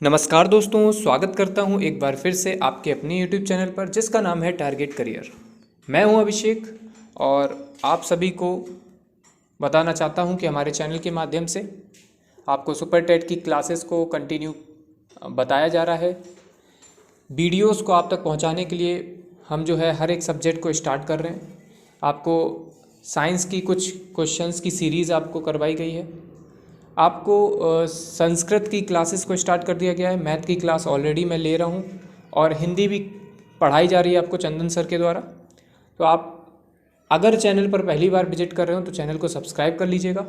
नमस्कार दोस्तों, स्वागत करता हूं एक बार फिर से आपके अपने YouTube चैनल पर जिसका नाम है टारगेट करियर। मैं हूं अभिषेक और आप सभी को बताना चाहता हूं कि हमारे चैनल के माध्यम से आपको सुपर टेट की क्लासेस को कंटिन्यू बताया जा रहा है। वीडियोस को आप तक पहुंचाने के लिए हम जो है हर एक सब्जेक्ट को स्टार्ट कर रहे हैं। आपको साइंस की कुछ क्वेश्चंस की सीरीज़ आपको करवाई गई है। आपको संस्कृत की क्लासेस को स्टार्ट कर दिया गया है। मैथ की क्लास ऑलरेडी मैं ले रहा हूँ और हिंदी भी पढ़ाई जा रही है आपको चंदन सर के द्वारा। तो आप अगर चैनल पर पहली बार विजिट कर रहे हो तो चैनल को सब्सक्राइब कर लीजिएगा,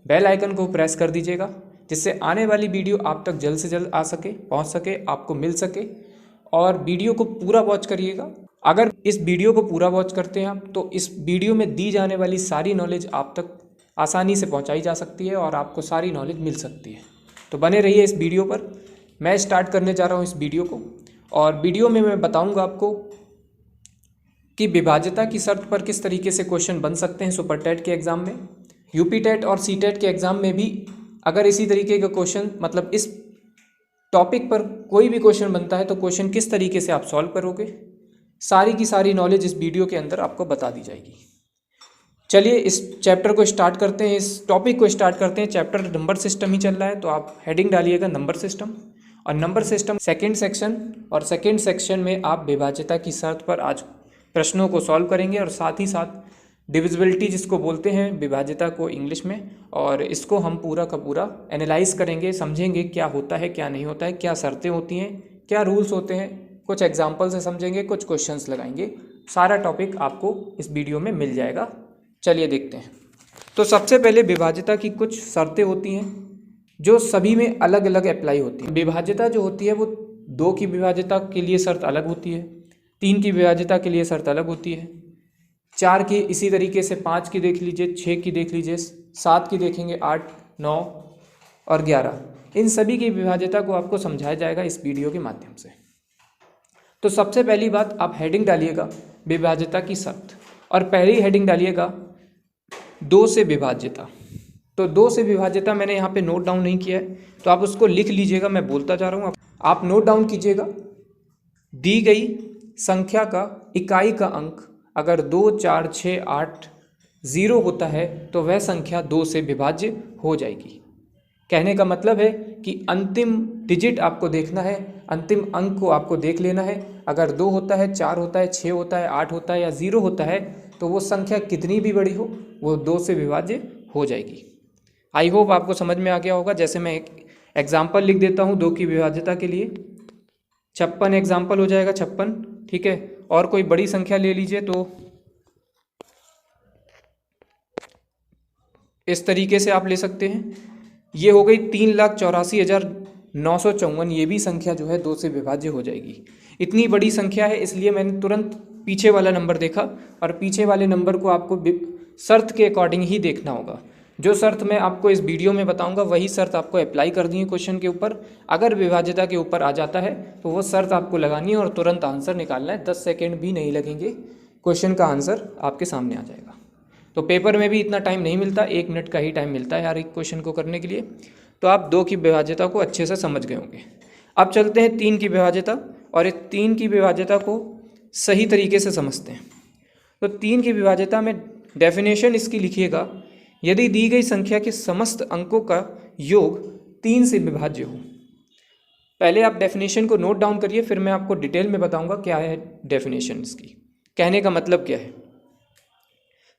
बेल आइकन को प्रेस कर दीजिएगा, जिससे आने वाली वीडियो आप तक जल्द से जल्द पहुँच सके, आपको मिल सके। और वीडियो को पूरा वॉच करिएगा। अगर इस वीडियो को पूरा वॉच करते हैं आप तो इस वीडियो में दी जाने वाली सारी नॉलेज आप तक आसानी से पहुंचाई जा सकती है और आपको सारी नॉलेज मिल सकती है। तो बने रहिए इस वीडियो पर। मैं स्टार्ट करने जा रहा हूं इस वीडियो को और वीडियो में मैं बताऊंगा आपको कि विभाज्यता की शर्त पर किस तरीके से क्वेश्चन बन सकते हैं सुपर टेट के एग्ज़ाम में। यूपी टेट और सी टेट के एग्ज़ाम में भी अगर इसी तरीके का क्वेश्चन मतलब इस टॉपिक पर कोई भी क्वेश्चन बनता है तो क्वेश्चन किस तरीके से आप सॉल्व करोगे, सारी की सारी नॉलेज इस वीडियो के अंदर आपको बता दी जाएगी। चलिए इस चैप्टर को स्टार्ट करते हैं, इस टॉपिक को स्टार्ट करते हैं। चैप्टर नंबर सिस्टम ही चल रहा है तो आप हेडिंग डालिएगा नंबर सिस्टम। और नंबर सिस्टम सेकंड सेक्शन, और सेकंड सेक्शन में आप विभाज्यता की शर्त पर आज प्रश्नों को सॉल्व करेंगे और साथ ही साथ डिविजिबिलिटी जिसको बोलते हैं विभाज्यता को इंग्लिश में, और इसको हम पूरा का पूरा एनालाइज करेंगे, समझेंगे क्या होता है क्या नहीं होता है, क्या शर्तें होती हैं, क्या रूल्स होते हैं, कुछ एग्जाम्पल से समझेंगे, कुछ क्वेश्चंस लगाएंगे। सारा टॉपिक आपको इस वीडियो में मिल जाएगा। चलिए देखते हैं। तो सबसे पहले विभाज्यता की कुछ शर्तें होती हैं जो सभी में अलग अलग अप्लाई होती है। विभाज्यता जो होती है वो 2 की विभाज्यता के लिए शर्त अलग होती है, 3 की विभाज्यता के लिए शर्त अलग होती है, 4 की, इसी तरीके से 5 की देख लीजिए, 6 की देख लीजिए, 7 की देखेंगे, 8, 9 और 11। इन सभी की विभाज्यता को आपको समझाया जाएगा इस वीडियो के माध्यम से। तो सबसे पहली बात, आप हेडिंग डालिएगा विभाज्यता की शर्त और पहली हेडिंग डालिएगा 2 से विभाज्यता। तो 2 से विभाज्यता मैंने यहाँ पे नोट डाउन नहीं किया है तो आप उसको लिख लीजिएगा, मैं बोलता जा रहा हूँ, आप नोट डाउन कीजिएगा। दी गई संख्या का इकाई का अंक अगर 2, 4, 6, 8, 0 होता है तो वह संख्या 2 से विभाज्य हो जाएगी। कहने का मतलब है कि अंतिम डिजिट आपको देखना है, अंतिम अंक को आपको देख लेना है। अगर 2 होता है, 4 होता है, 6 होता है, 8 होता है या 0 होता है तो वो संख्या कितनी भी बड़ी हो वो 2 से विभाज्य हो जाएगी। आई होप आपको समझ में आ गया होगा। जैसे मैं एक एग्जाम्पल लिख देता हूँ 2 की विभाज्यता के लिए, 56 एग्जाम्पल हो जाएगा, 56, ठीक है। और कोई बड़ी संख्या ले लीजिए तो इस तरीके से आप ले सकते हैं। ये हो गई 3,84,954, ये भी संख्या जो है 2 से विभाज्य हो जाएगी। इतनी बड़ी संख्या है इसलिए मैंने तुरंत पीछे वाला नंबर देखा और पीछे वाले नंबर को आपको शर्त के अकॉर्डिंग ही देखना होगा। जो शर्त मैं आपको इस वीडियो में बताऊंगा वही शर्त आपको अप्लाई करनी है क्वेश्चन के ऊपर। अगर विभाज्यता के ऊपर आ जाता है तो वो शर्त आपको लगानी है और तुरंत आंसर निकालना है। 10 सेकेंड भी नहीं लगेंगे, क्वेश्चन का आंसर आपके सामने आ जाएगा। तो पेपर में भी इतना टाइम नहीं मिलता, 1 मिनट का ही टाइम मिलता है हर एक क्वेश्चन को करने के लिए। तो आप 2 की विभाज्यता को अच्छे से समझ गए होंगे। अब चलते हैं 3 की विभाज्यता और इस 3 की विभाज्यता को सही तरीके से समझते हैं। तो 3 की विभाज्यता में डेफिनेशन इसकी लिखिएगा, यदि दी गई संख्या के समस्त अंकों का योग 3 से विभाज्य हो। पहले आप डेफिनेशन को नोट डाउन करिए, फिर मैं आपको डिटेल में बताऊंगा क्या है डेफिनेशन इसकी, कहने का मतलब क्या है।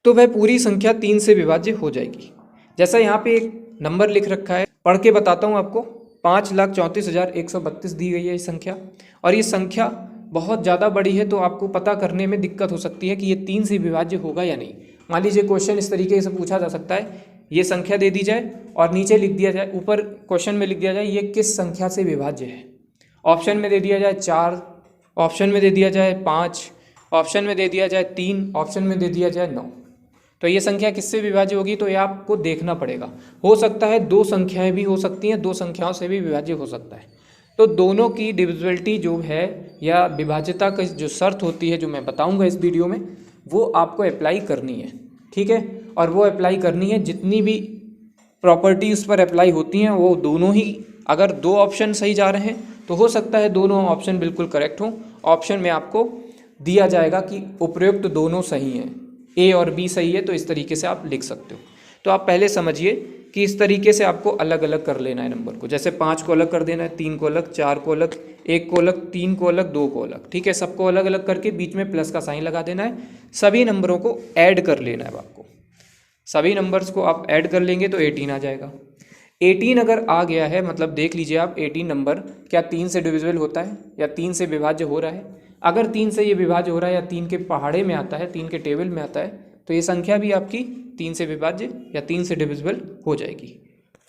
तो वह पूरी संख्या 3 से विभाज्य हो जाएगी। जैसा यहाँ पे एक नंबर लिख रखा है, पढ़ के बताता हूँ आपको। 5,34,132 दी गई है ये संख्या, और ये संख्या बहुत ज़्यादा बड़ी है तो आपको पता करने में दिक्कत हो सकती है कि ये 3 से विभाज्य होगा या नहीं। मान लीजिए क्वेश्चन इस तरीके से पूछा जा सकता है, ये संख्या दे दी जाए और नीचे लिख दिया जाए, ऊपर क्वेश्चन में लिख दिया जाए ये किस संख्या से विभाज्य है। ऑप्शन में दे दिया जाए 4, ऑप्शन में दे दिया जाए 5, ऑप्शन में दे दिया जाए 3, ऑप्शन में दे दिया जाए 9। तो ये संख्या किससे विभाज्य होगी तो ये आपको देखना पड़ेगा। हो सकता है 2 संख्याएं भी हो सकती हैं, 2 संख्याओं से भी विभाज्य हो सकता है। तो दोनों की डिविजिबिलिटी जो है या विभाज्यता की जो शर्त होती है जो मैं बताऊंगा इस वीडियो में, वो आपको अप्लाई करनी है, ठीक है। और वो अप्लाई करनी है, जितनी भी प्रॉपर्टी उस पर अप्लाई होती हैं वो दोनों ही अगर 2 ऑप्शन सही जा रहे हैं तो हो सकता है दोनों ऑप्शन बिल्कुल करेक्ट हों। ऑप्शन में आपको दिया जाएगा कि उपयुक्त दोनों सही हैं, ए और बी सही है, तो इस तरीके से आप लिख सकते हो। तो आप पहले समझिए कि इस तरीके से आपको अलग अलग कर लेना है नंबर को। जैसे 5 को अलग कर देना है, 3 को अलग, 4 को अलग, 1 को अलग, 3 को अलग, 2 को अलग, ठीक है। सबको अलग अलग करके बीच में प्लस का साइन लगा देना है। सभी नंबरों को ऐड कर लेना है आपको। सभी नंबर्स को आप ऐड कर लेंगे तो 18 आ जाएगा। 18 अगर आ गया है मतलब देख लीजिए आप 18 नंबर क्या 3 से डिविजिबल होता है या 3 से विभाज्य हो रहा है। अगर 3 से ये विभाज्य हो रहा है या 3 के पहाड़े में आता है, 3 के टेबल में आता है, तो ये संख्या भी आपकी 3 से विभाज्य या 3 से डिविजिबल हो जाएगी।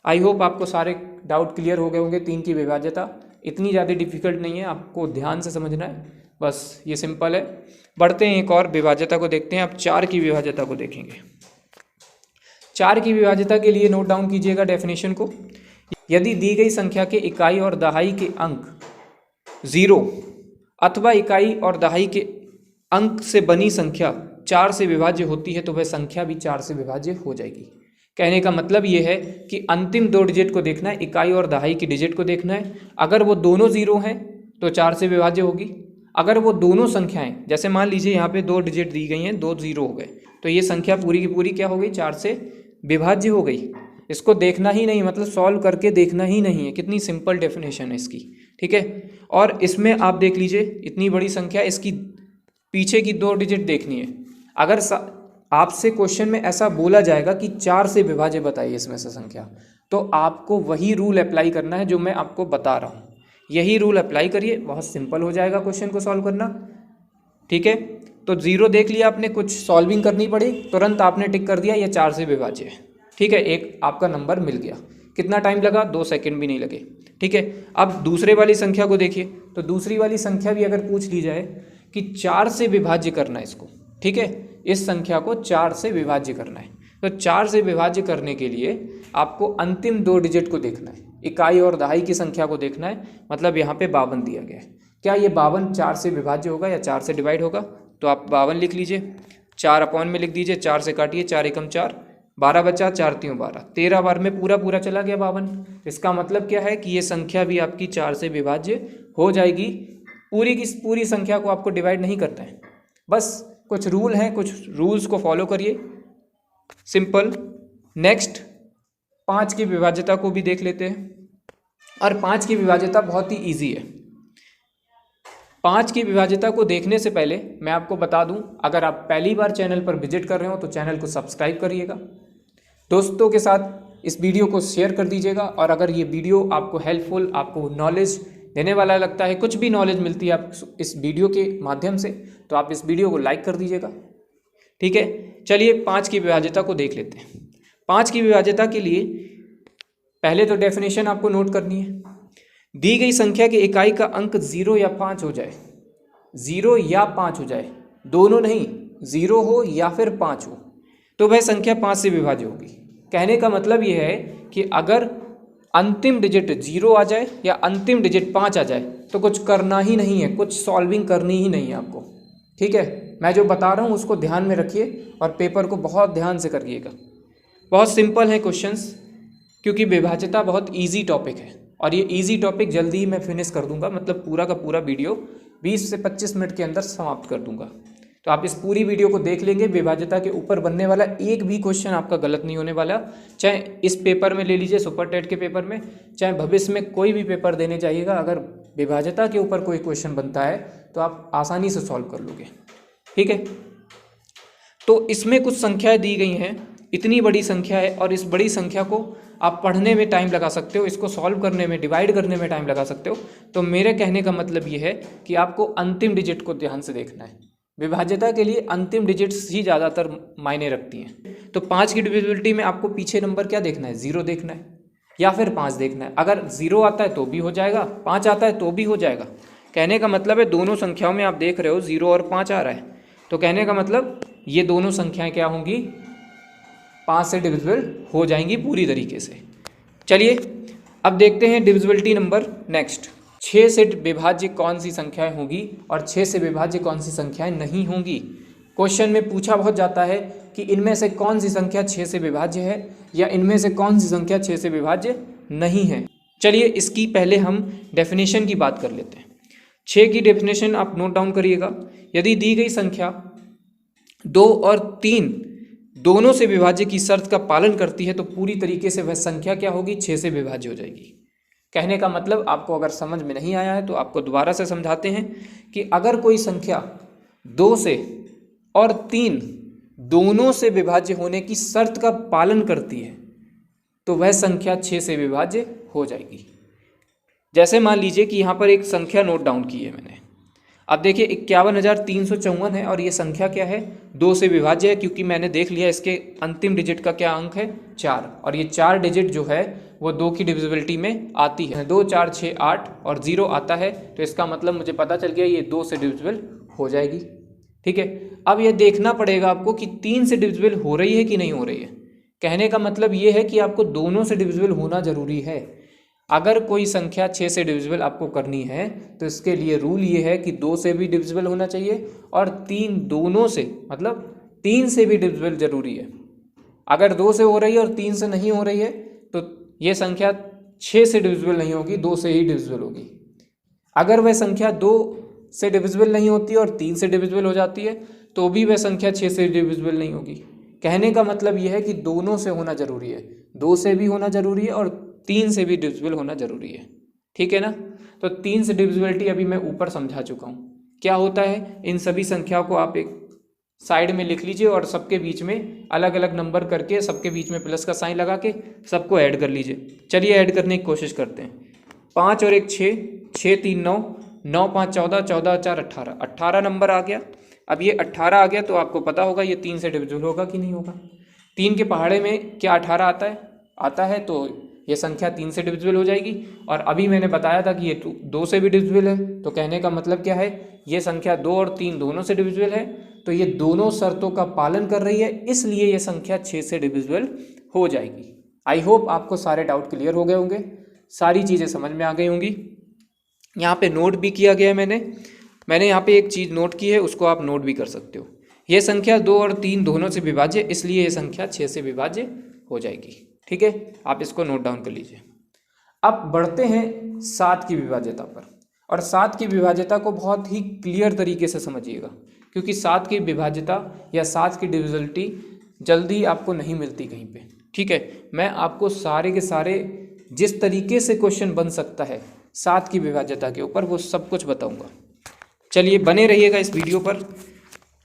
आई होप आपको सारे डाउट क्लियर हो गए होंगे। 3 की विभाज्यता इतनी ज़्यादा डिफिकल्ट नहीं है, आपको ध्यान से समझना है, बस ये सिंपल है। बढ़ते हैं एक और विभाज्यता को देखते हैं। आप 4 की विभाज्यता को देखेंगे। 4 की विभाज्यता के लिए नोट डाउन कीजिएगा डेफिनेशन को। यदि दी गई संख्या के इकाई और दहाई के अंक 0 अथवा इकाई और दहाई के अंक से बनी संख्या 4 से विभाज्य होती है तो वह संख्या भी 4 से विभाज्य हो जाएगी। कहने का मतलब ये है कि अंतिम 2 डिजिट को देखना है, इकाई और दहाई की डिजिट को देखना है। अगर वो दोनों 0 हैं तो 4 से विभाज्य होगी। अगर वो दोनों संख्याएं, जैसे मान लीजिए यहाँ पे 2 डिजिट दी गई हैं, 2 0 हो गए, तो ये संख्या पूरी की पूरी क्या हो गई, 4 से विभाज्य हो गई। इसको देखना ही नहीं, मतलब सॉल्व करके देखना ही नहीं है। कितनी सिंपल डेफिनेशन है इसकी, ठीक है। और इसमें आप देख लीजिए इतनी बड़ी संख्या, इसकी पीछे की 2 डिजिट देखनी है। अगर आपसे क्वेश्चन में ऐसा बोला जाएगा कि 4 से विभाज्य बताइए इसमें से संख्या, तो आपको वही रूल अप्लाई करना है जो मैं आपको बता रहा हूँ। यही रूल अप्लाई करिए, बहुत सिंपल हो जाएगा क्वेश्चन को सॉल्व करना, ठीक है। तो 0 देख लिया आपने, कुछ सॉल्विंग करनी पड़ी, तुरंत आपने टिक कर दिया ये 4 से विभाज्य है, ठीक है। एक आपका नंबर मिल गया। कितना टाइम लगा, 2 सेकंड भी नहीं लगे, ठीक है। अब दूसरे वाली संख्या को देखिए। तो दूसरी वाली संख्या भी अगर पूछ ली जाए कि 4 से विभाज्य करना है इसको, ठीक है, इस संख्या को 4 से विभाज्य करना है, तो 4 से विभाज्य करने के लिए आपको अंतिम 2 डिजिट को देखना है, इकाई और दहाई की संख्या को देखना है। मतलब यहाँ पे 52 दिया गया है, क्या ये 52 4 से विभाज्य होगा या 4 से डिवाइड होगा? तो आप 52 लिख लीजिए, 4 अपॉन में लिख दीजिए, 4 से काटिए, 4 एकम 4, 12 बचा, 4 3 12, 13 बार में पूरा पूरा चला गया 52। इसका मतलब क्या है कि ये संख्या भी आपकी 4 से विभाज्य हो जाएगी। पूरी की पूरी संख्या को आपको डिवाइड नहीं करना है, बस कुछ रूल हैं, कुछ रूल्स को फॉलो करिए, सिंपल। नेक्स्ट 5 की विभाज्यता को भी देख लेते हैं। और 5 की विभाज्यता बहुत ही ईजी है। 5 की विभाज्यता को देखने से पहले मैं आपको बता दूं, अगर आप पहली बार चैनल पर विजिट कर रहे हो तो चैनल को सब्सक्राइब करिएगा, दोस्तों के साथ इस वीडियो को शेयर कर दीजिएगा। और अगर ये वीडियो आपको हेल्पफुल, आपको नॉलेज देने वाला लगता है, कुछ भी नॉलेज मिलती है आप इस वीडियो के माध्यम से, तो आप इस वीडियो को लाइक कर दीजिएगा, ठीक है। चलिए 5 की विभाज्यता को देख लेते हैं। 5 की विभाज्यता के लिए पहले तो डेफिनेशन आपको नोट करनी है। दी गई संख्या की इकाई का अंक 0 या 5 हो जाए, 0 या 5 हो जाए, दोनों नहीं, 0 हो या फिर 5 हो, तो वह संख्या 5 से विभाज्य होगी। कहने का मतलब यह है कि अगर अंतिम डिजिट 0 आ जाए या अंतिम डिजिट 5 आ जाए तो कुछ करना ही नहीं है, कुछ सॉल्विंग करनी ही नहीं है आपको, ठीक है। मैं जो बता रहा हूँ उसको ध्यान में रखिए और पेपर को बहुत ध्यान से करिएगा। बहुत सिंपल है क्वेश्चंस, क्योंकि विभाज्यता बहुत इजी टॉपिक है और ये इजी टॉपिक जल्दी ही मैं फिनिश कर दूंगा, मतलब पूरा का पूरा वीडियो 20 से 25 मिनट के अंदर समाप्त कर दूंगा। तो आप इस पूरी वीडियो को देख लेंगे, विभाज्यता के ऊपर बनने वाला एक भी क्वेश्चन आपका गलत नहीं होने वाला। चाहे इस पेपर में ले लीजिए, सुपर टेट के पेपर में, चाहे भविष्य में कोई भी पेपर देने जाइएगा, अगर विभाज्यता के ऊपर कोई क्वेश्चन बनता है तो आप आसानी से सॉल्व कर लोगे, ठीक है। तो इसमें कुछ संख्याएं दी गई हैं, इतनी बड़ी संख्या है और इस बड़ी संख्या को आप पढ़ने में टाइम लगा सकते हो, इसको सॉल्व करने में, डिवाइड करने में टाइम लगा सकते हो। तो मेरे कहने का मतलब ये है कि आपको अंतिम डिजिट को ध्यान से देखना है। विभाज्यता के लिए अंतिम डिजिट्स ही ज़्यादातर मायने रखती हैं। तो 5 की डिविजिबिलिटी में आपको पीछे नंबर क्या देखना है, 0 देखना है या फिर 5 देखना है। अगर 0 आता है तो भी हो जाएगा, 5 आता है तो भी हो जाएगा। कहने का मतलब है दोनों संख्याओं में आप देख रहे हो 0 और 5 आ रहा है, तो कहने का मतलब ये दोनों संख्याएं क्या होंगी, 5 से डिविजिबल हो जाएंगी पूरी तरीके से। चलिए अब देखते हैं डिविजिबिलिटी नंबर नेक्स्ट। 6 से विभाज्य कौन सी संख्याएं होंगी और 6 से विभाज्य कौन सी संख्याएं नहीं होंगी। क्वेश्चन में पूछा बहुत जाता है कि इनमें से कौन सी संख्या 6 से विभाज्य है या इनमें से कौन सी संख्या 6 से विभाज्य नहीं है। चलिए इसकी पहले हम डेफिनेशन की बात कर लेते हैं। 6 की डेफिनेशन आप नोट डाउन करिएगा। यदि दी गई संख्या 2 और 3 दोनों से विभाज्य की शर्त का पालन करती है तो पूरी तरीके से वह संख्या क्या होगी, 6 से विभाज्य हो जाएगी। कहने का मतलब, आपको अगर समझ में नहीं आया है तो आपको दोबारा से समझाते हैं कि अगर कोई संख्या 2 से और 3 दोनों से विभाज्य होने की शर्त का पालन करती है तो वह संख्या 6 से विभाज्य हो जाएगी। जैसे मान लीजिए कि यहाँ पर एक संख्या नोट डाउन की है मैंने। अब देखिए 51,354 है और ये संख्या क्या है, 2 से विभाज्य है, क्योंकि मैंने देख लिया इसके अंतिम डिजिट का क्या अंक है, 4, और ये 4 डिजिट जो है वो 2 की डिविजिबिलिटी में आती है। 2 4 6 8 और 0 आता है, तो इसका मतलब मुझे पता चल गया ये 2 से डिविजिबल हो जाएगी। ठीक है, अब ये देखना पड़ेगा आपको कि 3 से डिविजिबल हो रही है कि नहीं हो रही है। कहने का मतलब ये है कि आपको दोनों से डिविजिबल होना जरूरी है। अगर कोई संख्या 6 से डिविजिबल आपको करनी है तो इसके लिए रूल ये है कि 2 से भी डिविजिबल होना चाहिए और 3 दोनों से, मतलब 3 से भी डिविजिबल जरूरी है। अगर 2 से हो रही है और 3 से नहीं हो रही है तो ये संख्या 6 से डिविजिबल नहीं होगी, 2 से ही डिविजिबल होगी। अगर वह संख्या 2 से डिविजिबल नहीं होती और 3 से डिविजिबल हो जाती है तो भी वह संख्या 6 से डिविजिबल नहीं होगी। कहने का मतलब यह है कि दोनों से होना जरूरी है, 2 से भी होना जरूरी है और 3 से भी डिविजिबल होना जरूरी है। ठीक है ना। तो 3 से डिविजिबिलिटी अभी मैं ऊपर समझा चुका हूँ। क्या होता है, इन सभी संख्याओं को आप एक साइड में लिख लीजिए और सबके बीच में अलग अलग नंबर करके सबके बीच में प्लस का साइन लगा के सबको ऐड कर लीजिए। चलिए ऐड करने की कोशिश करते हैं। 5 और 1 6, 6 3 9, 9 5 14, 14 4 18, 18 नंबर आ गया। अब ये 18 आ गया तो आपको पता होगा ये 3 से डिविजिबल होगा कि नहीं होगा। 3 के पहाड़े में क्या 18 आता है तो ये संख्या 3 से डिविजिबल हो जाएगी। और अभी मैंने बताया था कि ये 2 से भी डिविजिबल है, तो कहने का मतलब क्या है, ये संख्या 2 और 3 दोनों से डिविजिबल है, तो ये दोनों शर्तों का पालन कर रही है, इसलिए ये संख्या 6 से डिविजिबल हो जाएगी। आई होप आपको सारे डाउट क्लियर हो गए होंगे, सारी चीज़ें समझ में आ गई होंगी। यहाँ पे नोट भी किया गया है मैंने यहाँ पे एक चीज़ नोट की है, उसको आप नोट भी कर सकते हो। ये संख्या 2 और 3 दोनों से विभाज्य, इसलिए ये संख्या 6 से विभाज्य हो जाएगी। ठीक है, आप इसको नोट डाउन कर लीजिए। अब बढ़ते हैं 7 की विभाज्यता पर, और 7 की विभाज्यता को बहुत ही क्लियर तरीके से समझिएगा, क्योंकि 7 की विभाज्यता या 7 की डिविजिबिलिटी जल्दी आपको नहीं मिलती कहीं पे। ठीक है, मैं आपको सारे के सारे जिस तरीके से क्वेश्चन बन सकता है 7 की विभाज्यता के ऊपर, वो सब कुछ बताऊंगा। चलिए बने रहिएगा इस वीडियो पर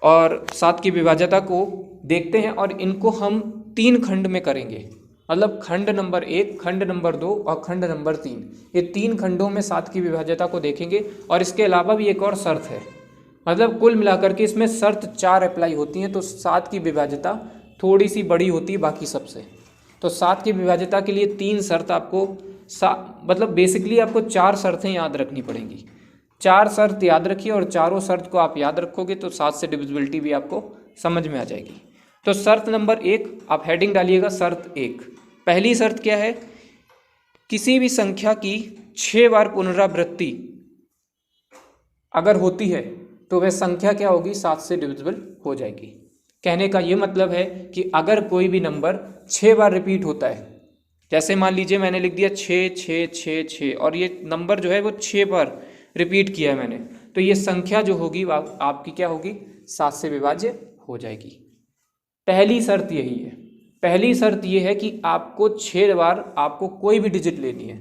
और 7 की विभाज्यता को देखते हैं, और इनको हम 3 खंड में करेंगे। मतलब खंड नंबर 1, खंड नंबर 2 और खंड नंबर 3, ये 3 खंडों में 7 की विभाज्यता को देखेंगे। और इसके अलावा भी एक और शर्त है, मतलब कुल मिलाकर के इसमें शर्त 4 अप्लाई होती हैं, तो 7 की विभाज्यता थोड़ी सी बड़ी होती है बाकी सबसे। तो 7 की विभाज्यता के लिए 3 शर्त आपको मतलब बेसिकली आपको 4 शर्तें याद रखनी पड़ेंगी। 4 शर्त याद रखिए और चारों शर्त को आप याद रखोगे तो 7 से डिविजिबिलिटी भी आपको समझ में आ जाएगी। तो शर्त नंबर 1, आप हेडिंग डालिएगा शर्त 1। पहली शर्त क्या है, किसी भी संख्या की 6 बार पुनरावृत्ति अगर होती है तो वह संख्या क्या होगी, 7 से डिविजिबल हो जाएगी। कहने का ये मतलब है कि अगर कोई भी नंबर 6 बार रिपीट होता है, जैसे मान लीजिए मैंने लिख दिया 6 6 6 6 और ये नंबर जो है वो 6 बार रिपीट किया है मैंने, तो ये संख्या जो होगी आपकी क्या होगी, 7 से विभाज्य हो जाएगी। पहली शर्त यही है। पहली शर्त ये है कि आपको 6 बार आपको कोई भी डिजिट लेनी है।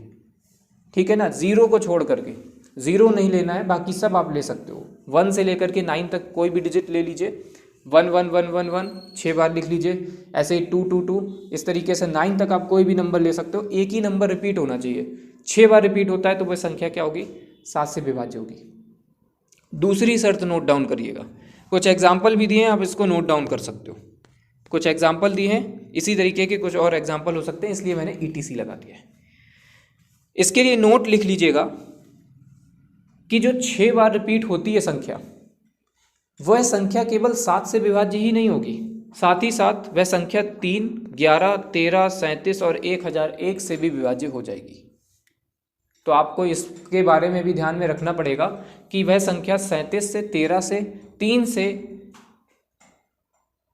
ठीक है ना, 0 को छोड़ करके, 0 नहीं लेना है, बाकी सब आप ले सकते हो। 1 से लेकर के 9 तक कोई भी डिजिट ले लीजिए। 1 1 1 1 1 6 बार लिख लीजिए। ऐसे ही 2 2 2, इस तरीके से 9 तक आप कोई भी नंबर ले सकते हो। एक ही नंबर रिपीट होना चाहिए। 6 बार रिपीट होता है तो वह संख्या क्या होगी, 7 से विभाज्य होगी। दूसरी शर्त नोट डाउन करिएगा। कुछ एग्जाम्पल भी दिए हैं, आप इसको नोट डाउन कर सकते हो। कुछ एग्जाम्पल दिए हैं, इसी तरीके के कुछ और एग्जाम्पल हो सकते हैं, इसलिए मैंने ETC लगा दिया है। इसके लिए नोट लिख लीजिएगा कि जो 6 बार रिपीट होती है संख्या, वह संख्या केवल 7 से विभाज्य ही नहीं होगी, साथ ही साथ वह संख्या 3, 11, 13, 37 और 1001 से भी विभाज्य हो जाएगी। तो आपको इसके बारे में भी ध्यान में रखना पड़ेगा कि वह संख्या 37 से, 13 से, 3 से,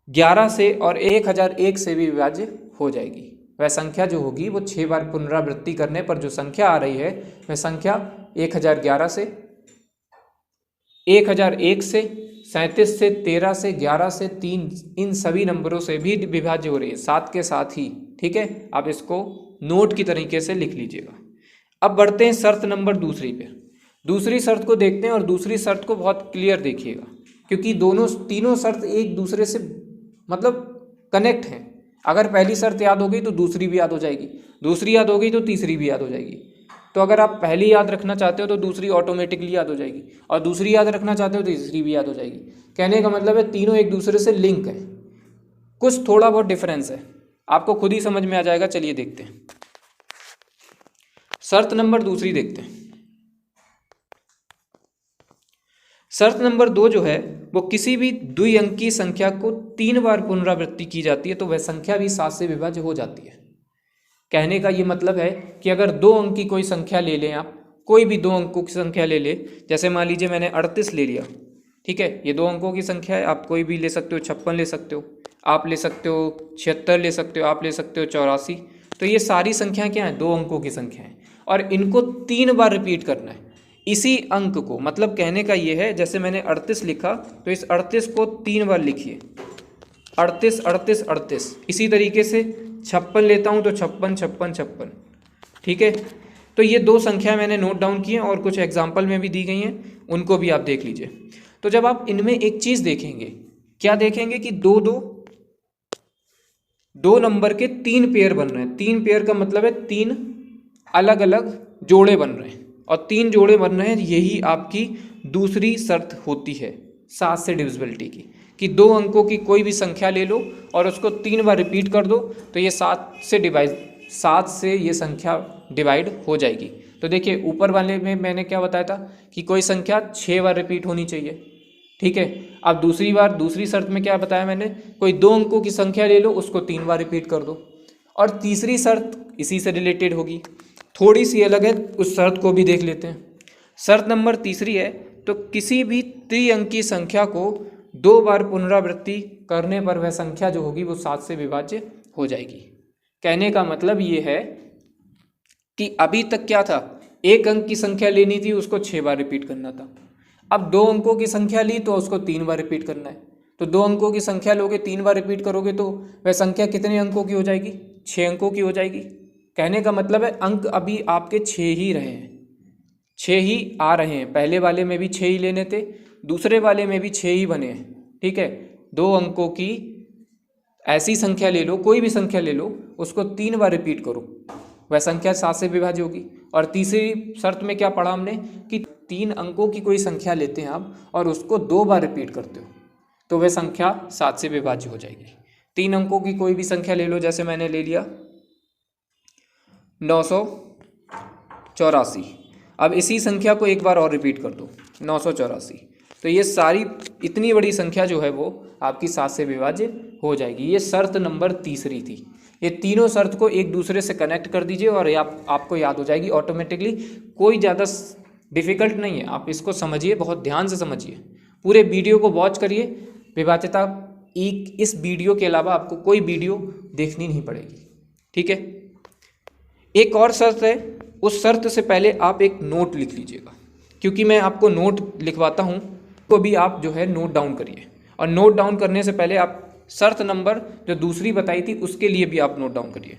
11 से और 1001 से भी विभाज्य हो जाएगी। वह संख्या जो होगी वो 6 बार पुनरावृत्ति करने पर जो संख्या आ रही है वह संख्या 1011 से, 1001 से, 37 से, 13 से, 11 से, 3, इन सभी नंबरों से भी विभाज्य हो रही है, 7 के साथ ही। ठीक है, आप इसको नोट की तरीके से लिख लीजिएगा। अब बढ़ते हैं शर्त नंबर दूसरी पे। दूसरी शर्त को देखते हैं और दूसरी शर्त को बहुत क्लियर देखिएगा, क्योंकि तीनों शर्त एक दूसरे से मतलब कनेक्ट हैं। अगर पहली शर्त याद हो गई तो दूसरी भी याद हो जाएगी, दूसरी याद हो गई तो तीसरी भी याद हो जाएगी। तो अगर आप पहली याद रखना चाहते हो तो दूसरी ऑटोमेटिकली याद हो जाएगी, और दूसरी याद रखना चाहते हो तो तीसरी भी याद हो जाएगी। कहने का मतलब है तीनों एक दूसरे से लिंक है, कुछ थोड़ा बहुत डिफरेंस है, आपको खुद ही समझ में आ जाएगा। चलिए देखते हैं, शर्त नंबर दूसरी देखते हैं। शर्त नंबर 2 जो है वो किसी भी द्विअंकी संख्या को 3 बार पुनरावृत्ति की जाती है तो वह संख्या भी 7 से विभाज्य हो जाती है। कहने का ये मतलब है कि अगर 2 अंक की कोई संख्या ले लें, आप कोई भी 2 अंकों की संख्या ले लें, जैसे मान लीजिए मैंने 38 ले लिया, ठीक है, ये 2 अंकों की संख्या है। आप कोई भी ले सकते हो, 56 ले सकते हो, आप ले सकते हो 76 ले सकते हो, आप ले सकते हो 84। तो ये सारी संख्याएं क्या हैं? 2 अंकों की संख्या है, और इनको 3 बार रिपीट करना है इसी अंक को। मतलब कहने का ये है, जैसे मैंने 38 लिखा तो इस 38 को 3 बार लिखिए, 38 38 38। इसी तरीके से 56 लेता हूँ तो 56 56 56। ठीक है, तो ये 2 संख्या मैंने नोट डाउन की हैं और कुछ एग्जाम्पल में भी दी गई हैं, उनको भी आप देख लीजिए। तो जब आप इनमें एक चीज़ देखेंगे, क्या देखेंगे कि दो नंबर के 3 पेयर बन रहे हैं। 3 पेयर का मतलब है 3 अलग अलग जोड़े बन रहे हैं, और 3 जोड़े बन रहे हैं, यही आपकी दूसरी शर्त होती है 7 से डिविजिबिलिटी की, कि 2 अंकों की कोई भी संख्या ले लो और उसको 3 बार रिपीट कर दो तो ये 7 से ये संख्या डिवाइड हो जाएगी। तो देखिए ऊपर वाले में मैंने क्या बताया था कि कोई संख्या 6 बार रिपीट होनी चाहिए। ठीक है, अब दूसरी शर्त में क्या बताया मैंने, कोई 2 अंकों की संख्या ले लो, उसको 3 बार रिपीट कर दो। और तीसरी शर्त इसी से रिलेटेड होगी, थोड़ी सी अलग है, उस शर्त को भी देख लेते हैं। शर्त नंबर तीसरी है, तो किसी भी त्रिअंकी संख्या को 2 बार पुनरावृत्ति करने पर वह संख्या जो होगी वो 7 से विभाज्य हो जाएगी। कहने का मतलब ये है कि अभी तक क्या था, 1 अंक की संख्या लेनी थी, उसको 6 बार रिपीट करना था। अब 2 अंकों की संख्या ली तो उसको 3 बार रिपीट करना है। तो 2 अंकों की संख्या लोगे, 3 बार रिपीट करोगे तो वह संख्या कितने अंकों की हो जाएगी? 6 अंकों की हो जाएगी। कहने का मतलब है अंक अभी आपके 6 ही रहे हैं, 6 ही आ रहे हैं। पहले वाले में भी 6 ही लेने थे, दूसरे वाले में भी 6 ही बने हैं। ठीक है, 2 अंकों की ऐसी संख्या ले लो, कोई भी संख्या ले लो, उसको 3 बार रिपीट करो, वह संख्या 7 से विभाज्य होगी। और तीसरी शर्त में क्या पढ़ा हमने कि 3 अंकों की कोई संख्या लेते हैं आप और उसको 2 बार रिपीट करते हो तो वह संख्या 7 से विभाज्य हो जाएगी। 3 अंकों की कोई भी संख्या ले लो, जैसे मैंने ले लिया 984। अब इसी संख्या को एक बार और रिपीट कर दो, 984। तो ये सारी इतनी बड़ी संख्या जो है वो आपकी 7 से विभाज्य हो जाएगी। ये शर्त नंबर तीसरी थी। ये तीनों शर्त को एक दूसरे से कनेक्ट कर दीजिए और आपको याद हो जाएगी ऑटोमेटिकली। कोई ज़्यादा डिफ़िकल्ट नहीं है, आप इसको समझिए, बहुत ध्यान से समझिए, पूरे वीडियो को वॉच करिए। विभाज्यता इस वीडियो के अलावा आपको कोई वीडियो देखनी नहीं पड़ेगी। ठीक है, एक और शर्त है, उस शर्त से पहले आप एक नोट लिख लीजिएगा, क्योंकि मैं आपको नोट लिखवाता हूँ, तो भी आप जो है नोट डाउन करिए। और नोट डाउन करने से पहले आप शर्त नंबर जो दूसरी बताई थी उसके लिए भी आप नोट डाउन करिए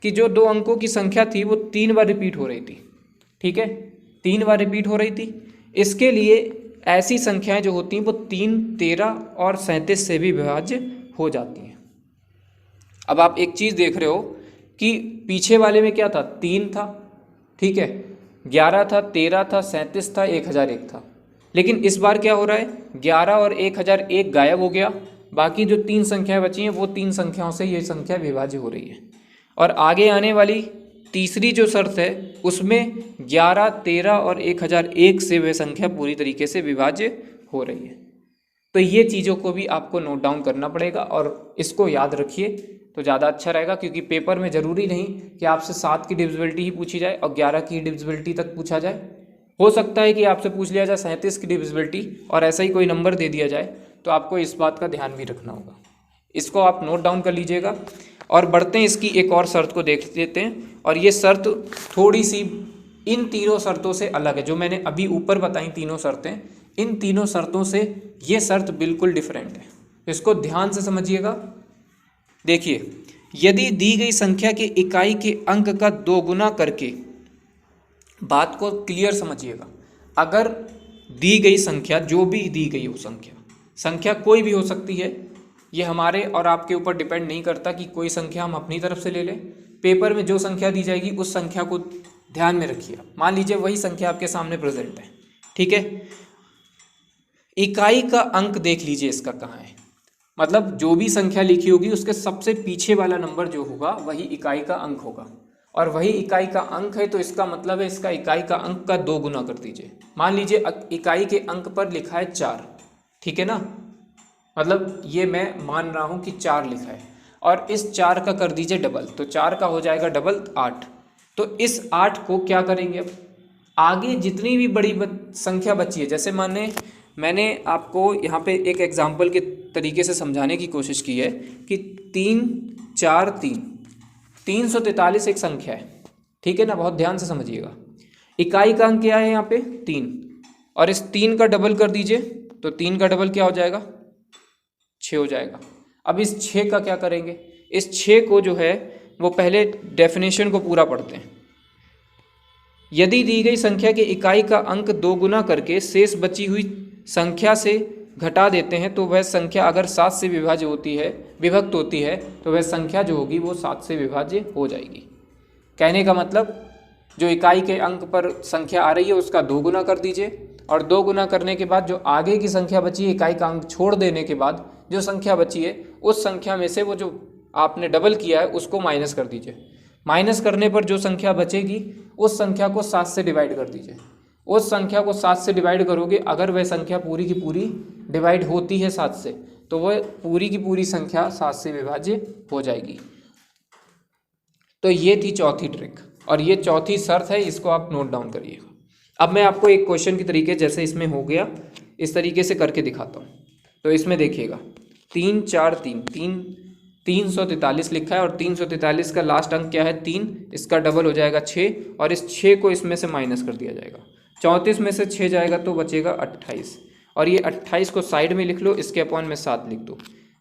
कि जो 2 अंकों की संख्या थी वो 3 बार रिपीट हो रही थी। ठीक है, 3 बार रिपीट हो रही थी। इसके लिए ऐसी संख्याएं जो होती हैं वो 3, 13 और 37 से भी विभाज्य हो जाती हैं। अब आप एक चीज़ देख रहे हो कि पीछे वाले में क्या था, 3 था, ठीक है, 11 था, 13 था, 37 था, 1001 था। लेकिन इस बार क्या हो रहा है, 11 और 1001 गायब हो गया, बाकी जो 3 संख्याएं बची हैं वो 3 संख्याओं से ये संख्या विभाज्य हो रही है। और आगे आने वाली तीसरी जो शर्त है उसमें 11, 13 और 1001 से वह संख्या पूरी तरीके से विभाज्य हो रही है। तो ये चीज़ों को भी आपको नोट डाउन करना पड़ेगा और इसको याद रखिए तो ज़्यादा अच्छा रहेगा, क्योंकि पेपर में ज़रूरी नहीं कि आपसे 7 की डिविजिबिलिटी ही पूछी जाए और 11 की डिविजिबिलिटी तक पूछा जाए। हो सकता है कि आपसे पूछ लिया जाए 37 की डिविजिबिलिटी और ऐसा ही कोई नंबर दे दिया जाए, तो आपको इस बात का ध्यान भी रखना होगा। इसको आप नोट डाउन कर लीजिएगा। और बढ़ते हैं इसकी एक और शर्त को देख लेते हैं। और ये शर्त थोड़ी सी इन तीनों शर्तों से अलग है, जो मैंने अभी ऊपर बताई तीनों शर्तें, इन तीनों शर्तों से ये शर्त बिल्कुल डिफरेंट है। इसको ध्यान से समझिएगा। देखिए, यदि दी गई संख्या के इकाई के अंक का 2 गुना करके, बात को क्लियर समझिएगा, अगर दी गई संख्या, जो भी दी गई हो संख्या कोई भी हो सकती है, ये हमारे और आपके ऊपर डिपेंड नहीं करता कि कोई संख्या हम अपनी तरफ से ले लें। पेपर में जो संख्या दी जाएगी उस संख्या को ध्यान में रखिए। मान लीजिए वही संख्या आपके सामने प्रेजेंट है, ठीक है। इकाई का अंक देख लीजिए इसका कहाँ है, मतलब जो भी संख्या लिखी होगी उसके सबसे पीछे वाला नंबर जो होगा वही इकाई का अंक होगा, और वही इकाई का अंक है तो इसका मतलब है इसका इकाई का अंक का 2 गुना कर दीजिए। मान लीजिए इकाई के अंक पर लिखा है 4, ठीक है ना, मतलब ये मैं मान रहा हूँ कि 4 लिखा है, और इस 4 का कर दीजिए डबल, तो 4 का हो जाएगा डबल 8। तो इस 8 को क्या करेंगे, अब आगे जितनी भी बड़ी संख्या बची है, जैसे मैंने आपको यहाँ पे एक एग्जाम्पल के तरीके से समझाने की कोशिश की है कि 3 4 3 343 एक संख्या है, ठीक है ना, बहुत ध्यान से समझिएगा। इकाई का अंक क्या है यहाँ पे 3, और इस 3 का डबल कर दीजिए, तो 3 का डबल क्या हो जाएगा 6 हो जाएगा। अब इस 6 का क्या करेंगे, इस 6 को जो है वो पहले डेफिनेशन को पूरा पढ़ते हैं। यदि दी गई संख्या के इकाई का अंक 2 गुना करके शेष बची हुई संख्या से घटा देते हैं तो वह संख्या अगर 7 से विभक्त होती है तो वह संख्या जो होगी वो 7 से विभाज्य हो जाएगी। कहने का मतलब, जो इकाई के अंक पर संख्या आ रही है उसका 2 गुना कर दीजिए, और 2 गुना करने के बाद जो आगे की संख्या बची है, इकाई का अंक छोड़ देने के बाद जो संख्या बची है उस संख्या में से वो जो आपने डबल किया है उसको माइनस कर दीजिए। माइनस करने पर जो संख्या बचेगी उस संख्या को 7 से डिवाइड कर दीजिए। उस संख्या को 7 से डिवाइड करोगे, अगर वह संख्या पूरी की पूरी डिवाइड होती है 7 से, तो वह पूरी की पूरी संख्या 7 से विभाज्य हो जाएगी। तो ये थी चौथी ट्रिक, और ये चौथी शर्त है, इसको आप नोट डाउन करिएगा। अब मैं आपको एक क्वेश्चन की तरीके, जैसे इसमें हो गया, इस तरीके से करके दिखाता हूँ। तो इसमें देखिएगा 3 4 3 343 लिखा है, और 343 का लास्ट अंक क्या है 3, इसका डबल हो जाएगा 6, और इस 6 को इसमें से माइनस कर दिया जाएगा। 34 में से 6 जाएगा तो बचेगा 28, और ये 28 को साइड में लिख लो, इसके अपॉन में 7 लिख दो।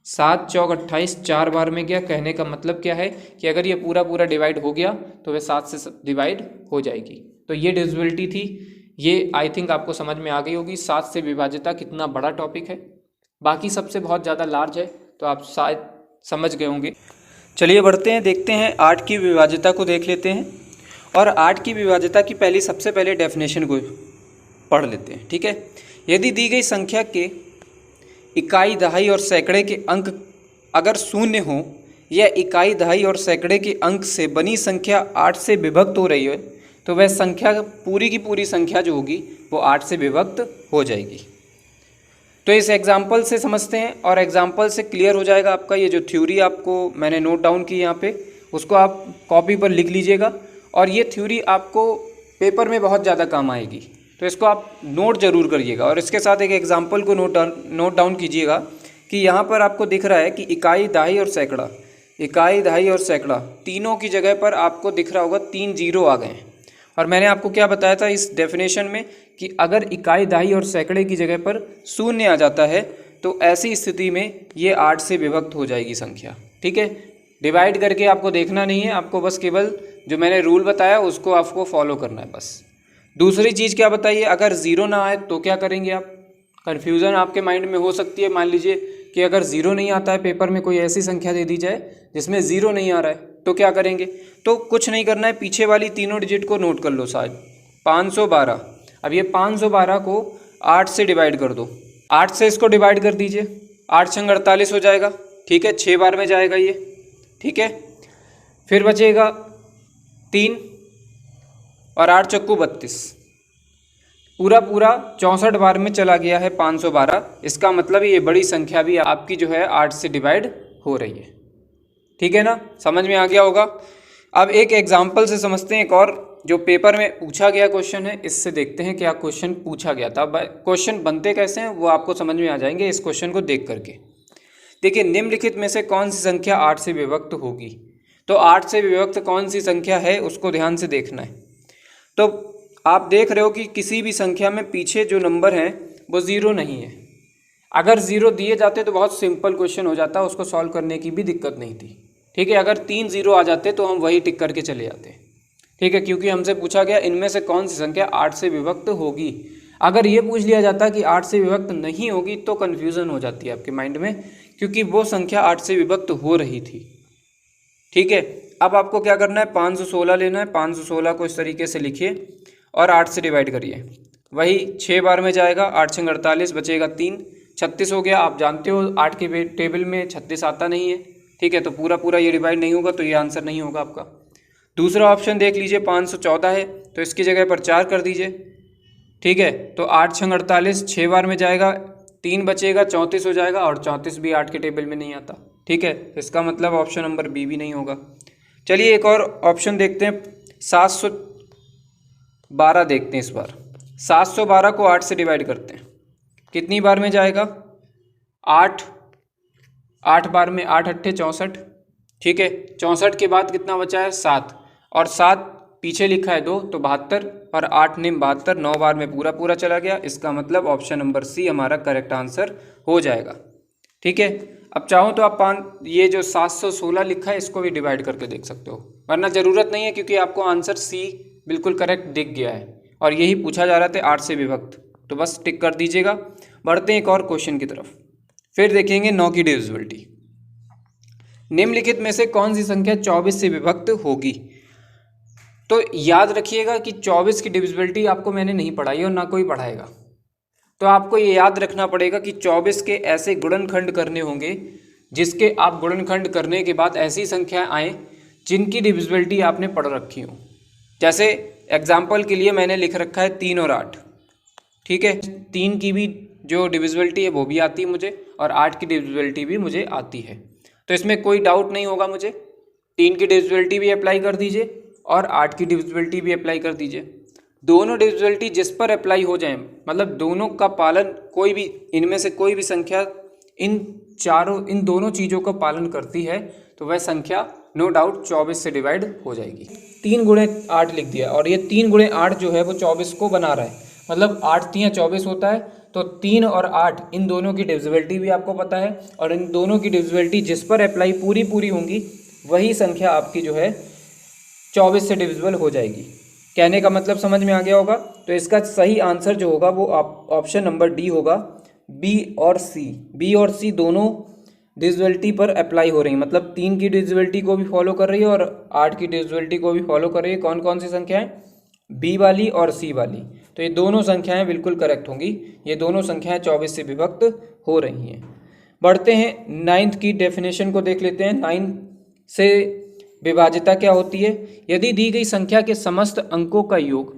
7 चौक 28 4 बार में गया। कहने का मतलब क्या है कि अगर ये पूरा डिवाइड हो गया तो वह 7 से डिवाइड हो जाएगी। तो ये डिविजिबिलिटी थी, ये आई थिंक आपको समझ में आ गई होगी। 7 से विभाज्यता कितना बड़ा टॉपिक है, बाकी सबसे बहुत ज़्यादा लार्ज है, तो आप शायद समझ गए होंगे। चलिए बढ़ते हैं, देखते हैं 8 की विभाज्यता को देख लेते हैं, और 8 की विभाज्यता की सबसे पहले डेफिनेशन को पढ़ लेते हैं, ठीक है। यदि दी गई संख्या के इकाई, दहाई और सैकड़े के अंक अगर शून्य हो, या इकाई, दहाई और सैकड़े के अंक से बनी संख्या 8 से विभक्त हो रही है, तो वह संख्या पूरी की पूरी संख्या जो होगी वो 8 से विभक्त हो जाएगी। तो इस एग्जाम्पल से समझते हैं, और एग्जाम्पल से क्लियर हो जाएगा आपका ये जो थ्योरी आपको मैंने नोट डाउन की यहाँ पे, उसको आप कॉपी पर लिख लीजिएगा, और ये थ्योरी आपको पेपर में बहुत ज़्यादा काम आएगी, तो इसको आप नोट ज़रूर करिएगा। और इसके साथ एक एग्जाम्पल को नोट डाउन कीजिएगा कि यहाँ पर आपको दिख रहा है कि इकाई, दहाई और सैकड़ा, इकाई, दहाई और सैकड़ा तीनों की जगह पर आपको दिख रहा होगा 3 जीरो आ गए हैं। और मैंने आपको क्या बताया था इस डेफिनेशन में कि अगर इकाई, दहाई और सैकड़े की जगह पर शून्य आ जाता है तो ऐसी स्थिति में ये 8 से विभक्त हो जाएगी संख्या, ठीक है। डिवाइड करके आपको देखना नहीं है, आपको बस केवल जो मैंने रूल बताया उसको आपको फॉलो करना है बस। दूसरी चीज़ क्या बताइए, अगर ज़ीरो ना आए तो क्या करेंगे आप? कन्फ्यूज़न आपके माइंड में हो सकती है। मान लीजिए कि अगर ज़ीरो नहीं आता है, पेपर में कोई ऐसी संख्या दे दी जाए जिसमें ज़ीरो नहीं आ रहा है, तो क्या करेंगे? तो कुछ नहीं करना है, पीछे वाली तीनों डिजिट को नोट कर लो शायद। 512, अब ये 512 को 8 से डिवाइड कर दो, 8 से इसको डिवाइड कर दीजिए, 8 छंग 48 हो जाएगा, ठीक है, 6 बार में जाएगा ये, ठीक है। फिर बचेगा 3 और 8 चक्कू 32, पूरा 64 बार में चला गया है 512। इसका मतलब ये बड़ी संख्या भी आपकी जो है 8 से डिवाइड हो रही है, ठीक है ना, समझ में आ गया होगा। अब एक एग्जाम्पल से समझते हैं, एक और जो पेपर में पूछा गया क्वेश्चन है, इससे देखते हैं क्या क्वेश्चन पूछा गया था। क्वेश्चन बनते कैसे हैं वो आपको समझ में आ जाएंगे इस क्वेश्चन को देख करके। देखिए, निम्नलिखित में से कौन सी संख्या 8 से विभक्त होगी। तो 8 से विभक्त कौन सी संख्या है उसको ध्यान से देखना है। तो आप देख रहे हो कि किसी भी संख्या में पीछे जो नंबर हैं वो ज़ीरो नहीं है। अगर ज़ीरो दिए जाते तो बहुत सिंपल क्वेश्चन हो जाता, उसको सॉल्व करने की भी दिक्कत नहीं थी। ठीक है, अगर 3 ज़ीरो आ जाते तो हम वही टिक करके चले जाते। ठीक है, क्योंकि हमसे पूछा गया इनमें से कौन सी संख्या 8 से विभक्त होगी। अगर ये पूछ लिया जाता कि 8 से विभक्त नहीं होगी तो कन्फ्यूज़न हो जाती है आपके माइंड में, क्योंकि वो संख्या 8 से विभक्त हो रही थी। ठीक है, अब आपको क्या करना है, 516 लेना है। 516 को इस तरीके से लिखिए और 8 से डिवाइड करिए। वही 6 बार में जाएगा, 8 6 48, बचेगा 3, 36 हो गया। आप जानते हो 8 के टेबल में 36 आता नहीं है। ठीक है, तो पूरा पूरा ये डिवाइड नहीं होगा, तो ये आंसर नहीं होगा आपका। दूसरा ऑप्शन देख लीजिए, 514 है तो इसकी जगह पर 4 कर दीजिए। ठीक है, तो 8 6 48, 6 बार में जाएगा, 3 बचेगा, 34 हो जाएगा, और 34 भी 8 के टेबल में नहीं आता। ठीक है, इसका मतलब ऑप्शन नंबर बी भी नहीं होगा। चलिए एक और ऑप्शन देखते हैं, 712 देखते हैं इस बार। 712 को 8 से डिवाइड करते हैं, कितनी बार में जाएगा, 8 बार में, 8 अट्ठे 64। ठीक है, 64 के बाद कितना बचा है, 7, और 7 पीछे लिखा है 2 तो 72, और 8 निम 72, 9 बार में पूरा पूरा चला गया। इसका मतलब ऑप्शन नंबर सी हमारा करेक्ट आंसर हो जाएगा। ठीक है, अब चाहो तो आप ये जो 716 लिखा है इसको भी डिवाइड करके देख सकते हो, वरना ज़रूरत नहीं है, क्योंकि आपको आंसर सी बिल्कुल करेक्ट दिख गया है और यही पूछा जा रहा था 8 से विभक्त, तो बस टिक कर दीजिएगा। बढ़ते हैं एक और क्वेश्चन की तरफ, फिर देखेंगे 9 की डिविजिबिलिटी। निम्नलिखित में से कौन सी संख्या 24 से विभक्त होगी। तो याद रखिएगा कि 24 की डिविजिबिलिटी आपको मैंने नहीं पढ़ाई और ना कोई पढ़ाएगा। तो आपको ये याद रखना पड़ेगा कि 24 के ऐसे गुणनखंड करने होंगे जिसके आप गुणनखंड करने के बाद ऐसी संख्या आए जिनकी डिविजिबिलिटी आपने पढ़ रखी हो। जैसे एग्जाम्पल के लिए मैंने लिख रखा है 3 और 8। ठीक है, 3 की भी जो डिविजिबिलिटी है वो भी आती है मुझे, और 8 की डिविजिबिलिटी भी मुझे आती है। तो इसमें कोई डाउट नहीं होगा मुझे, 3 की डिविजिबिलिटी भी अप्लाई कर दीजिए और 8 की डिविजिबिलिटी भी अप्लाई कर दीजिए। दोनों डिविजिबिलिटी जिस पर अप्लाई हो जाए, मतलब दोनों का पालन, कोई भी इनमें से कोई भी संख्या इन दोनों चीज़ों का पालन करती है तो वह संख्या नो डाउट 24 से डिवाइड हो जाएगी। 3 गुणे 8 लिख दिया, और ये 3 गुणे 8 जो है वो 24 को बना रहा है, मतलब 8 3 24 होता है। तो 3 और 8 इन दोनों की डिविजिबिलिटी भी आपको पता है, और इन दोनों की डिविजिबिलिटी जिस पर अप्लाई पूरी होंगी वही संख्या आपकी जो है 24 से डिविजिबल हो जाएगी। कहने का मतलब समझ में आ गया होगा। तो इसका सही आंसर जो होगा वो ऑप्शन नंबर डी होगा, बी और सी। बी और सी दोनों डिविजिबिलिटी पर अप्लाई हो रही है, मतलब 3 की डिविजिबिलिटी को भी फॉलो कर रही है और 8 की डिविजिबिलिटी को भी फॉलो कर रही है। कौन कौन सी संख्याएं, बी वाली और सी वाली। तो ये दोनों संख्याएं बिल्कुल करेक्ट होंगी, ये दोनों संख्याएं 24 से विभक्त हो रही हैं। बढ़ते हैं 9th की डेफिनेशन को देख लेते हैं। 9 से विभाज्यता क्या होती है। यदि दी गई संख्या के समस्त अंकों का योग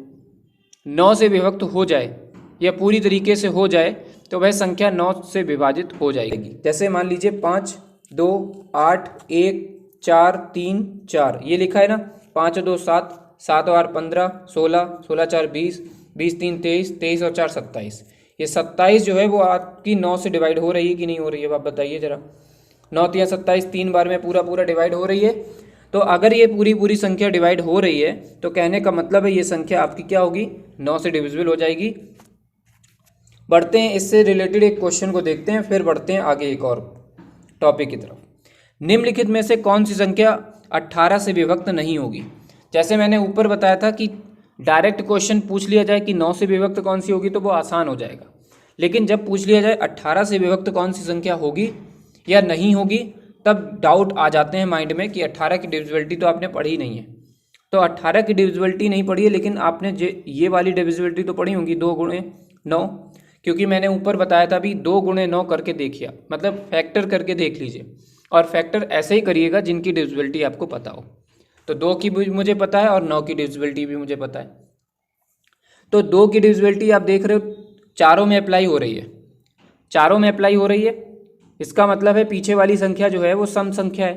9 से विभक्त हो जाए या पूरी तरीके से हो जाए तो वह संख्या 9 से विभाजित हो जाएगी। जैसे मान लीजिए 5 2 8 1 4 3 4 ये लिखा है ना, 5 2 7 7 और 15 16 16 4 20 20 3 23 23 और 4 27। ये 27 जो है वो आपकी 9 से डिवाइड हो रही है कि नहीं हो रही है, आप बताइए जरा। 9 3 27 3 बार में पूरा डिवाइड हो रही है। तो अगर ये पूरी संख्या डिवाइड हो रही है तो कहने का मतलब है ये संख्या आपकी क्या होगी, 9 से डिविजिबल हो जाएगी। बढ़ते हैं इससे रिलेटेड एक क्वेश्चन को देखते हैं, फिर बढ़ते हैं आगे एक और टॉपिक की तरफ। निम्नलिखित में से कौन सी संख्या 18 से विभक्त नहीं होगी। जैसे मैंने ऊपर बताया था कि डायरेक्ट क्वेश्चन पूछ लिया जाए कि 9 से विभक्त कौन सी होगी तो वो आसान हो जाएगा, लेकिन जब पूछ लिया जाए 18 से विभक्त कौन सी संख्या होगी या नहीं होगी तब डाउट आ जाते हैं माइंड में कि 18 की डिविजिबिलिटी तो आपने पढ़ी नहीं है। तो 18 की डिविजिबिलिटी नहीं पढ़ी है, लेकिन आपने ये वाली डिविजिबिलिटी तो पढ़ी होंगी, 2 गुणे 9, क्योंकि मैंने ऊपर बताया था भी 2 गुणे 9 करके देखिए, मतलब फैक्टर करके देख लीजिए, और फैक्टर ऐसे ही करिएगा जिनकी डिविजिबिलिटी आपको पता हो। तो 2 की भी मुझे पता है और 9 की डिविजिबिलिटी भी मुझे पता है। तो 2 की डिविजिबिलिटी आप देख रहे हो चारों में अप्लाई हो रही है, चारों में अप्लाई हो रही है। इसका मतलब है पीछे वाली संख्या जो है वो सम संख्या है,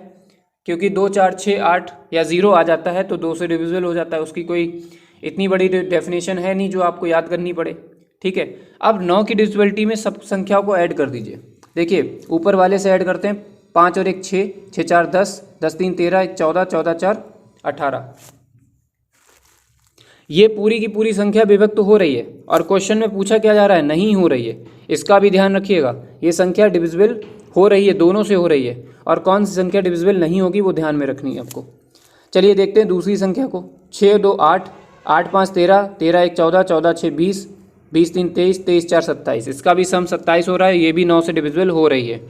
क्योंकि 2 4 6 8 या 0 आ जाता है तो 2 से डिविजिबल हो जाता है। उसकी कोई इतनी बड़ी डेफिनेशन है नहीं जो आपको याद करनी पड़े। ठीक है, अब 9 की डिविजिबिलिटी में सब संख्याओं को ऐड कर दीजिए। देखिए ऊपर वाले से ऐड करते हैं, 5 और 1 6, 6 4 10, 10 3 13, 1 14, 14 4 18। ये पूरी की पूरी संख्या विभक्त हो रही है और क्वेश्चन में पूछा क्या जा रहा है, नहीं हो रही है। इसका भी ध्यान रखिएगा, ये संख्या डिविजिबल हो रही है, दोनों से हो रही है, और कौन सी संख्या डिविजिबल नहीं होगी वो ध्यान में रखनी है आपको। चलिए देखते हैं दूसरी संख्या को। 6 2 8, 8 5 13, 13 1 14, 14 6 20, 20 3 23, 23 4 27। इसका भी सम 27 हो रहा है, ये भी 9 से डिविजिबल हो रही है।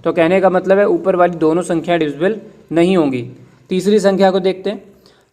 तो कहने का मतलब है ऊपर वाली दोनों संख्या डिविजिबल नहीं होंगी। तीसरी संख्या को देखते हैं।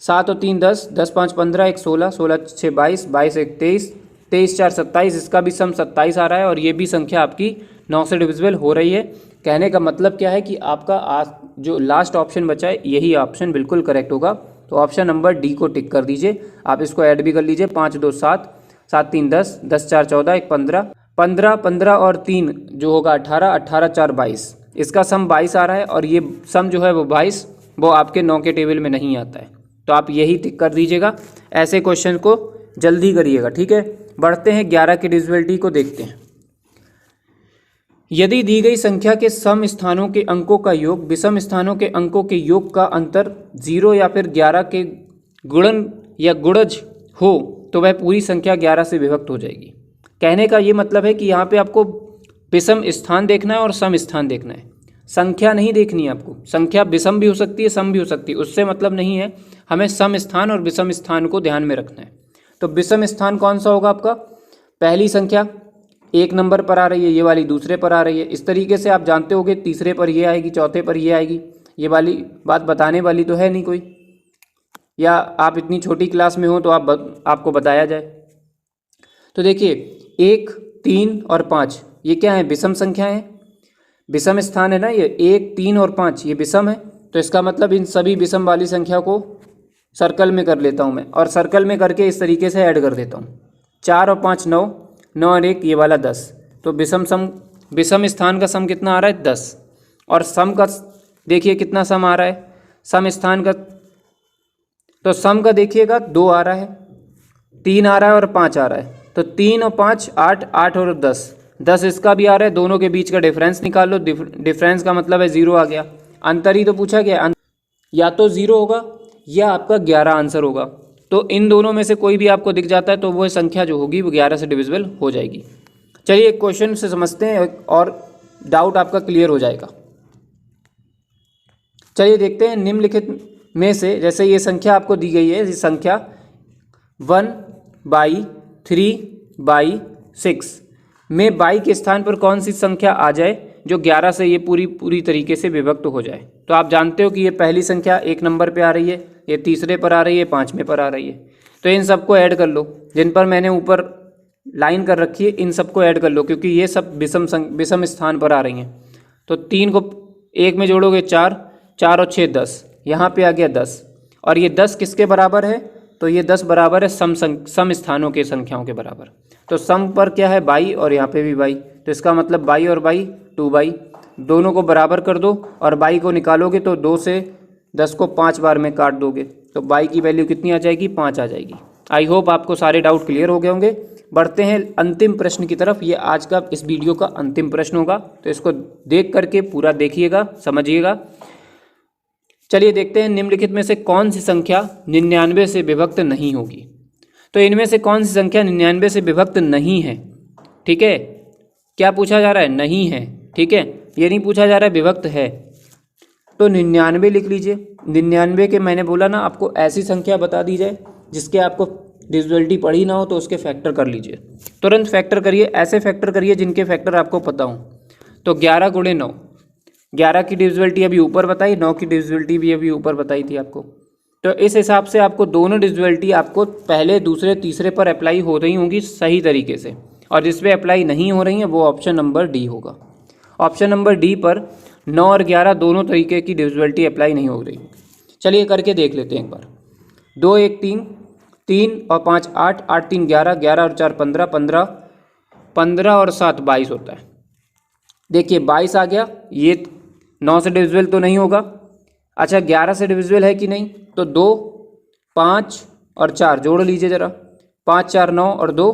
7 और 3 10, 10 5 15, 1 16, 16 6 22, 22 1 23, 23 4 27। इसका भी सम 27 आ रहा है और ये भी संख्या आपकी 9 से डिविजिबल हो रही है। कहने का मतलब क्या है कि आपका जो लास्ट ऑप्शन बचा है यही ऑप्शन बिल्कुल करेक्ट होगा। तो ऑप्शन नंबर डी को टिक कर दीजिए। आप इसको ऐड भी कर लीजिए। 5 2 7, 7 3 10, 10 4 14, 1 15, 15 15 और 3 जो होगा 18, 18 4 22। इसका सम 22 आ रहा है और ये सम जो है वो 22 वो आपके 9 के टेबल में नहीं आता है। तो आप यही टिक कर दीजिएगा। ऐसे क्वेश्चन को जल्दी करिएगा, ठीक है। बढ़ते हैं 11 की डिविजिबिलिटी को देखते हैं। यदि दी गई संख्या के सम स्थानों के अंकों का योग विषम स्थानों के अंकों के योग का अंतर 0 या फिर 11 के गुणन या गुणज हो तो वह पूरी संख्या 11 से विभक्त हो जाएगी। कहने का ये मतलब है कि यहाँ पे आपको विषम स्थान देखना है और सम स्थान देखना है, संख्या नहीं देखनी है आपको। संख्या विषम भी हो सकती है, सम भी हो सकती है, उससे मतलब नहीं है। हमें सम स्थान और विषम स्थान को ध्यान में रखना है। तो विषम स्थान कौन सा होगा आपका? पहली संख्या 1 नंबर पर आ रही है, ये वाली दूसरे पर आ रही है। इस तरीके से आप जानते होगे तीसरे पर ये आएगी, चौथे पर ये आएगी। ये वाली बात बताने वाली तो है नहीं कोई, या आप इतनी छोटी क्लास में हो तो आपको बताया जाए। तो देखिए 1 3 और 5 ये क्या है? विषम संख्या है, विषम स्थान है ना ये। 1 3 और 5 ये विषम है। तो इसका मतलब इन सभी विषम वाली संख्या को सर्कल में कर लेता हूँ मैं, और सर्कल में करके इस तरीके से ऐड कर देता हूँ। 4 और 5 9, 9 और 1 ये वाला 10। तो विषम स्थान का सम कितना आ रहा है? 10। और सम का देखिए कितना सम आ रहा है सम स्थान का। तो सम का देखिएगा 2 आ रहा है, 3 आ रहा है और 5 आ रहा है। तो 3 और 5 8, 8 और 10, 10 इसका भी आ रहा है। दोनों के बीच का डिफरेंस निकाल लो। डिफरेंस का मतलब है 0 आ गया। अंतर ही तो पूछा गया, या तो 0 होगा या आपका 11 आंसर होगा। तो इन दोनों में से कोई भी आपको दिख जाता है तो वो संख्या जो होगी वो 11 से डिविजिबल हो जाएगी। चलिए एक क्वेश्चन से समझते हैं और डाउट आपका क्लियर हो जाएगा। चलिए देखते हैं निम्नलिखित में से, जैसे ये संख्या आपको दी गई है, ये संख्या 1/3/6 में बाई के स्थान पर कौन सी संख्या आ जाए जो 11 से ये पूरी तरीके से विभक्त हो जाए। तो आप जानते हो कि ये पहली संख्या 1 नंबर पे आ रही है, ये तीसरे पर आ रही है, 5वें पर आ रही है। तो इन सबको ऐड कर लो, जिन पर मैंने ऊपर लाइन कर रखी है इन सबको ऐड कर लो, क्योंकि ये सब विषम स्थान पर आ रही हैं। तो 3 को 1 में जोड़ोगे 4, 4 और 6 10, यहाँ पे आ गया 10। और ये 10 किसके बराबर है? तो ये 10 बराबर है सम स्थानों के संख्याओं के बराबर। तो सम पर क्या है? बाई, और यहाँ पे भी बाई। तो इसका मतलब बाई और बाई 2 बाई, दोनों को बराबर कर दो और बाई को निकालोगे तो 2 से 10 को 5 बार में काट दोगे तो बाई की वैल्यू कितनी आ जाएगी? 5 आ जाएगी। आई होप आपको सारे डाउट क्लियर हो गए होंगे। बढ़ते हैं अंतिम प्रश्न की तरफ। ये आज का इस वीडियो का अंतिम प्रश्न होगा, तो इसको देख करके पूरा देखिएगा, समझिएगा। चलिए देखते हैं निम्नलिखित में से कौन सी संख्या 99 से विभक्त नहीं होगी। तो इनमें से कौन सी संख्या 99 से विभक्त नहीं है? ठीक है, क्या पूछा जा रहा है? नहीं है, ठीक है, ये नहीं पूछा जा रहा है विभक्त है। तो 99 लिख लीजिए। 99 के मैंने बोला ना आपको ऐसी संख्या बता दी जाए जिसके आपको डिविजिबिलिटी पढ़ी ना हो तो उसके फैक्टर कर लीजिए, तुरंत फैक्टर करिए। ऐसे फैक्टर करिए जिनके फैक्टर आपको पता हो। तो 11 × 9, 11 की डिविजिबिलिटी अभी ऊपर बताई, 9 की डिविजिबिलिटी भी अभी ऊपर बताई थी आपको। तो इस हिसाब से आपको दोनों डिविजिबिलिटी आपको पहले, दूसरे, तीसरे पर अप्लाई हो रही होंगी सही तरीके से, और जिस पे अप्लाई नहीं हो रही हैं वो ऑप्शन नंबर डी होगा। ऑप्शन नंबर डी पर 9 और 11 दोनों तरीके की डिविजिबिलिटी अप्लाई नहीं हो रही। चलिए करके देख लेते हैं एक बार। 2 1 3, 3 और 5 8, 8 3 11, 11 और 4 15, 15, 15 और 7 22 होता है। देखिए 22 आ गया, ये 9 से डिविजिबल तो नहीं होगा। अच्छा 11 से डिविजिबल है कि नहीं? तो 2 5 और 4 जोड़ लीजिए ज़रा। 5 4 9 और 2,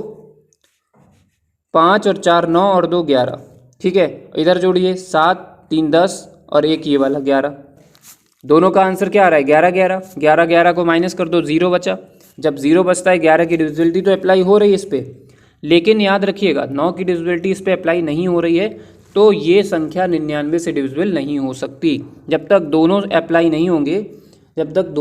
5 और 4 9 और 2 11, ठीक है, इधर जोड़िए 7 3 10 और एक ये वाला 11। दोनों का आंसर क्या आ रहा है 11 11। 11 11 को माइनस कर दो, 0 बचा। जब 0 बचता है 11 की डिविजिबिलिटी तो अप्लाई हो रही है इस पर, लेकिन याद रखिएगा 9 की डिविजिबिलिटी इस पर अप्लाई नहीं हो रही है, तो ये संख्या 99 से डिविजिबल नहीं हो सकती। जब तक दोनों अप्लाई नहीं होंगे, जब तक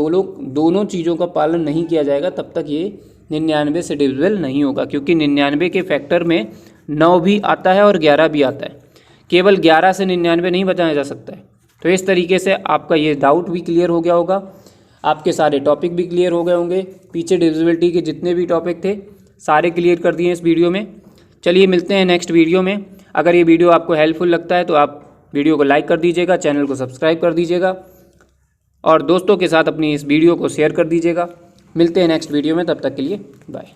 दोनों चीज़ों का पालन नहीं किया जाएगा, तब तक ये 99 से डिविजिबल नहीं होगा, क्योंकि 99 के फैक्टर में 9 भी आता है और 11 भी आता है। केवल 11 से 99 नहीं बचाया जा सकता है। तो इस तरीके से आपका ये डाउट भी क्लियर हो गया होगा, आपके सारे टॉपिक भी क्लियर हो गए होंगे। पीछे डिविजिबिलिटी के जितने भी टॉपिक थे सारे क्लियर कर दिए इस वीडियो में। चलिए मिलते हैं नेक्स्ट वीडियो में। अगर ये वीडियो आपको हेल्पफुल लगता है तो आप वीडियो को लाइक कर दीजिएगा, चैनल को सब्सक्राइब कर दीजिएगा और दोस्तों के साथ अपनी इस वीडियो को शेयर कर दीजिएगा। मिलते हैं नेक्स्ट वीडियो में, तब तक के लिए बाय।